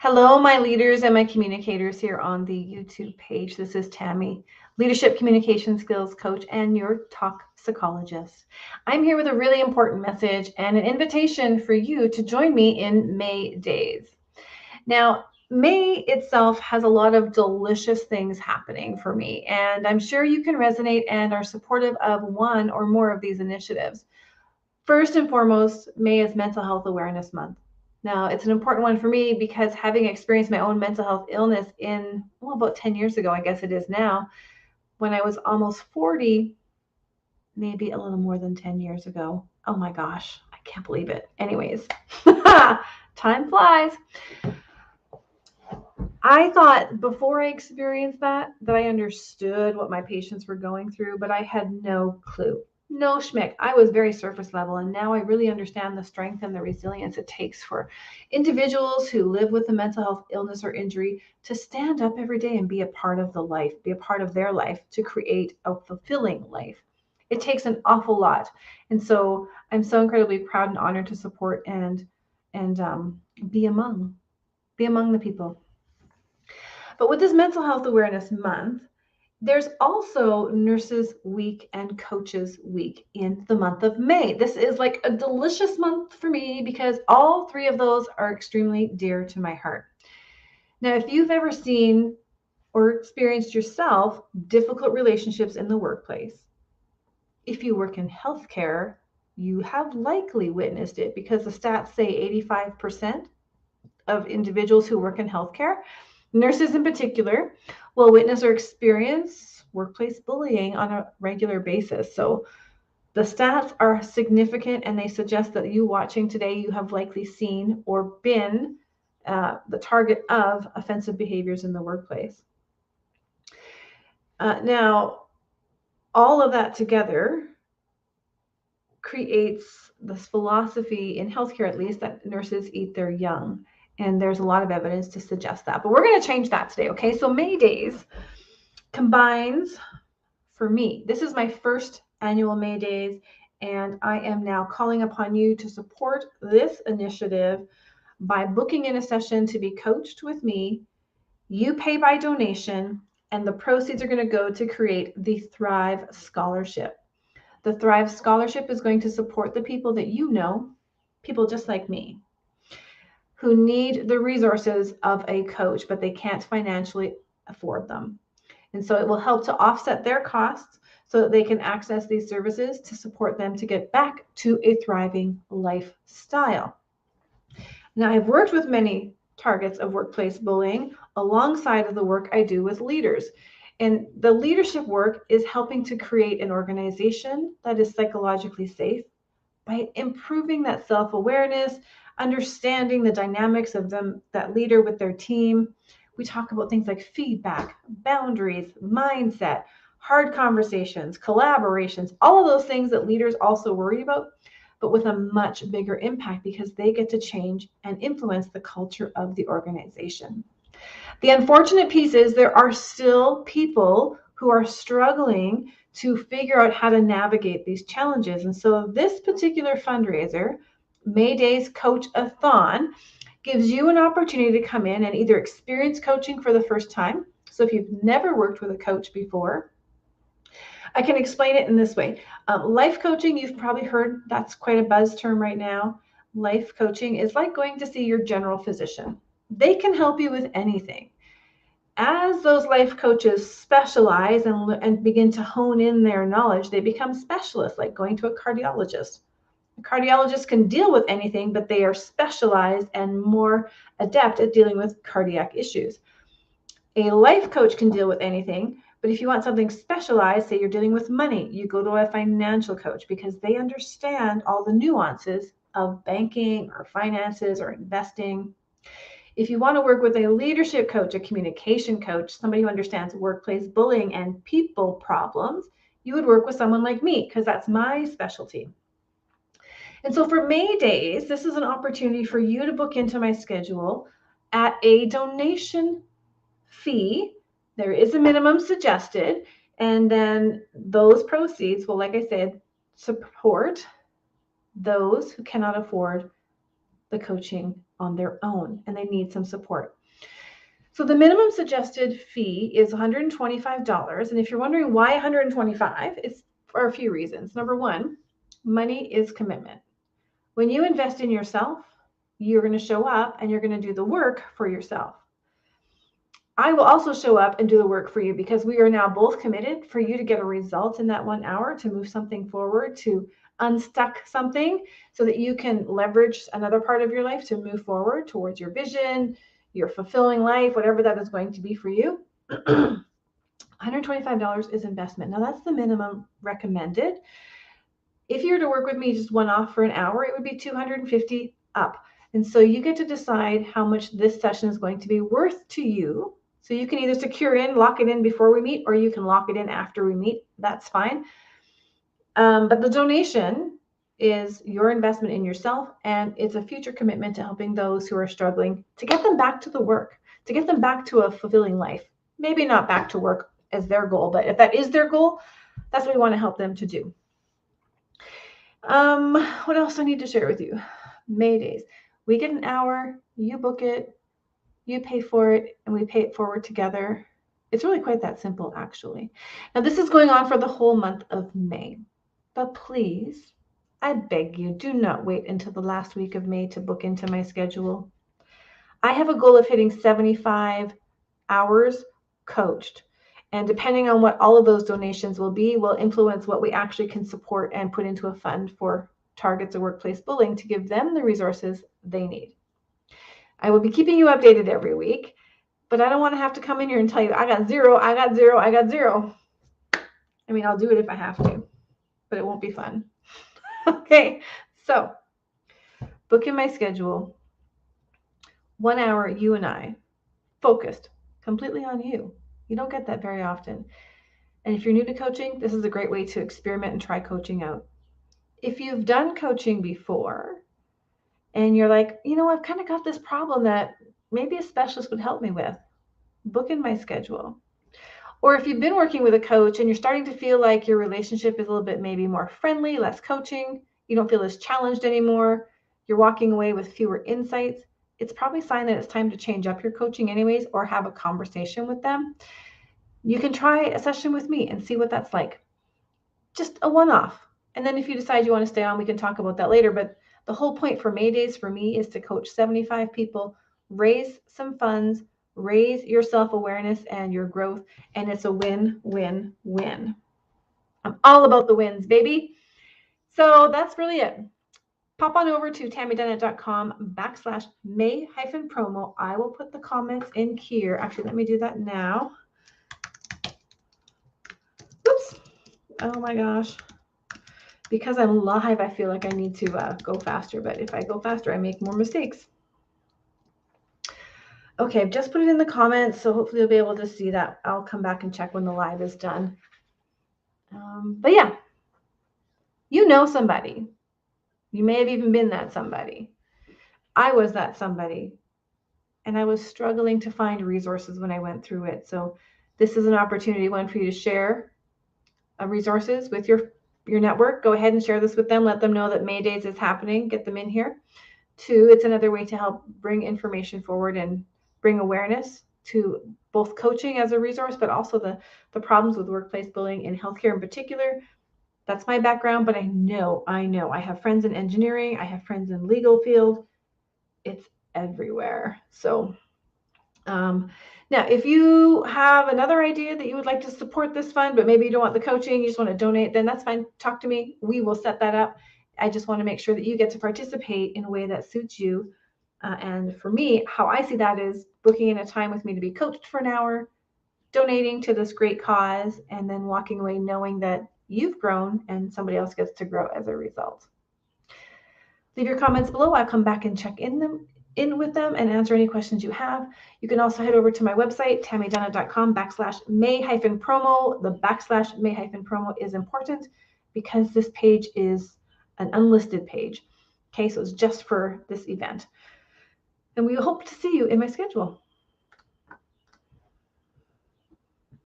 Hello, my leaders and my communicators here on the YouTube page. This is Tammy, leadership communication skills coach and your talk psychologist. I'm here with a really important message and an invitation for you to join me in May Days. Now, May itself has a lot of delicious things happening for me, and I'm sure you can resonate and are supportive of one or more of these initiatives. First and foremost, May is Mental Health Awareness Month. Now, it's an important one for me because having experienced my own mental health illness about 10 years ago, I guess it is now, when I was almost 40, maybe a little more than 10 years ago. Oh my gosh, I can't believe it. Anyways, time flies. I thought before I experienced that I understood what my patients were going through, but I had no clue. No schmick. I was very surface level, and now I really understand the strength and the resilience it takes for individuals who live with a mental health illness or injury to stand up every day and be a part of the life, be a part of their life to create a fulfilling life. It takes an awful lot, and so I'm so incredibly proud and honored to support and be among the people. But with this Mental Health Awareness Month, there's also Nurses Week and Coaches Week in the month of May. This is like a delicious month for me because all three of those are extremely dear to my heart. Now, if you've ever seen or experienced yourself difficult relationships in the workplace, if you work in healthcare, you have likely witnessed it because the stats say 85% of individuals who work in healthcare, nurses in particular, will witness or experience workplace bullying on a regular basis. So the stats are significant, and they suggest that you watching today, you have likely seen or been the target of offensive behaviors in the workplace. Now, all of that together creates this philosophy in healthcare, at least, that nurses eat their young. And there's a lot of evidence to suggest that. But we're going to change that today, okay? So May Days combines, for me, this is my first annual May Days, and I am now calling upon you to support this initiative by booking in a session to be coached with me. You pay by donation, and the proceeds are going to go to create the Thrive Scholarship. The Thrive Scholarship is going to support the people that you know, people just like me, who need the resources of a coach, but they can't financially afford them. And so it will help to offset their costs so that they can access these services to support them to get back to a thriving lifestyle. Now, I've worked with many targets of workplace bullying alongside of the work I do with leaders. And the leadership work is helping to create an organization that is psychologically safe by improving that self-awareness, understanding the dynamics of that leader with their team. We talk about things like feedback, boundaries, mindset, hard conversations, collaborations, all of those things that leaders also worry about, but with a much bigger impact because they get to change and influence the culture of the organization. The unfortunate piece is there are still people who are struggling to figure out how to navigate these challenges. And so this particular fundraiser, May Days Coach-a-thon, gives you an opportunity to come in and either experience coaching for the first time. So if you've never worked with a coach before, I can explain it in this way. Life coaching, you've probably heard, that's quite a buzz term right now. Life coaching is like going to see your general physician. They can help you with anything. As those life coaches specialize and begin to hone in their knowledge, they become specialists, like going to a cardiologist. A cardiologist can deal with anything, but they are specialized and more adept at dealing with cardiac issues. A life coach can deal with anything, but if you want something specialized, say you're dealing with money, you go to a financial coach because they understand all the nuances of banking or finances or investing. If you want to work with a leadership coach, a communication coach, somebody who understands workplace bullying and people problems, you would work with someone like me because that's my specialty. And so for May Days, this is an opportunity for you to book into my schedule at a donation fee. There is a minimum suggested, and then those proceeds will, like I said, support those who cannot afford the coaching on their own and they need some support. So the minimum suggested fee is $125. And if you're wondering why $125, it's for a few reasons. Number one, money is commitment. When you invest in yourself, you're going to show up and you're going to do the work for yourself. I will also show up and do the work for you because we are now both committed for you to get a result in that 1 hour, to move something forward, to unstuck something so that you can leverage another part of your life to move forward towards your vision, your fulfilling life, whatever that is going to be for you. $125 is investment. Now that's the minimum recommended. If you were to work with me just one-off for an hour, it would be $250 up. And so you get to decide how much this session is going to be worth to you. So you can either secure in, lock it in before we meet, or you can lock it in after we meet. That's fine. But the donation is your investment in yourself, and it's a future commitment to helping those who are struggling, to get them back to the work, to get them back to a fulfilling life. Maybe not back to work as their goal, but if that is their goal, that's what we want to help them to do. What else do I need to share with you? May days. We get an hour, you book it, you pay for it, and we pay it forward together. It's really quite that simple, actually. Now, this is going on for the whole month of May. But please, I beg you, do not wait until the last week of May to book into my schedule. I have a goal of hitting 75 hours coached. And depending on what all of those donations will be, will influence what we actually can support and put into a fund for targets of workplace bullying to give them the resources they need. I will be keeping you updated every week, but I don't want to have to come in here and tell you, I got zero, I got zero, I got zero. I mean, I'll do it if I have to, but it won't be fun. Okay, so book in my schedule, 1 hour, you and I, focused completely on you. You don't get that very often. And if you're new to coaching, this is a great way to experiment and try coaching out. If you've done coaching before and you're like, you know, I've kind of got this problem that maybe a specialist would help me with, book in my schedule. Or if you've been working with a coach and you're starting to feel like your relationship is a little bit maybe more friendly, less coaching, you don't feel as challenged anymore, you're walking away with fewer insights, it's probably a sign that it's time to change up your coaching anyways, or have a conversation with them. You can try a session with me and see what that's like. Just a one-off. And then if you decide you want to stay on, we can talk about that later. But the whole point for May Days for me is to coach 75 people, raise some funds, raise your self-awareness and your growth, and it's a win-win-win. I'm all about the wins, baby. So that's really it. Pop on over to tammydunnett.com/May-promo. I will put the comments in here. Actually, let me do that now. Oops. Oh my gosh. Because I'm live, I feel like I need to go faster. But if I go faster, I make more mistakes. Okay, I've just put it in the comments, so hopefully you'll be able to see that. I'll come back and check when the live is done. But yeah, you know somebody. You may have even been that somebody. I was that somebody. And I was struggling to find resources when I went through it. So this is an opportunity, one, for you to share resources with your network. Go ahead and share this with them. Let them know that May Days is happening. Get them in here. 2, it's another way to help bring information forward and bring awareness to both coaching as a resource, but also the problems with workplace bullying in healthcare in particular. That's my background, but I know. I have friends in engineering. I have friends in legal field. It's everywhere. So now, if you have another idea that you would like to support this fund, but maybe you don't want the coaching, you just want to donate, then that's fine. Talk to me. We will set that up. I just want to make sure that you get to participate in a way that suits you. And for me, how I see that is booking in a time with me to be coached for an hour, donating to this great cause, and then walking away knowing that you've grown and somebody else gets to grow as a result. Leave your comments below. I'll come back and check in with them and answer any questions you have. You can also head over to my website, tammydunnett.com/May-promo. The /May-promo is important because this page is an unlisted page. Okay, so it's just for this event. And we hope to see you in my schedule.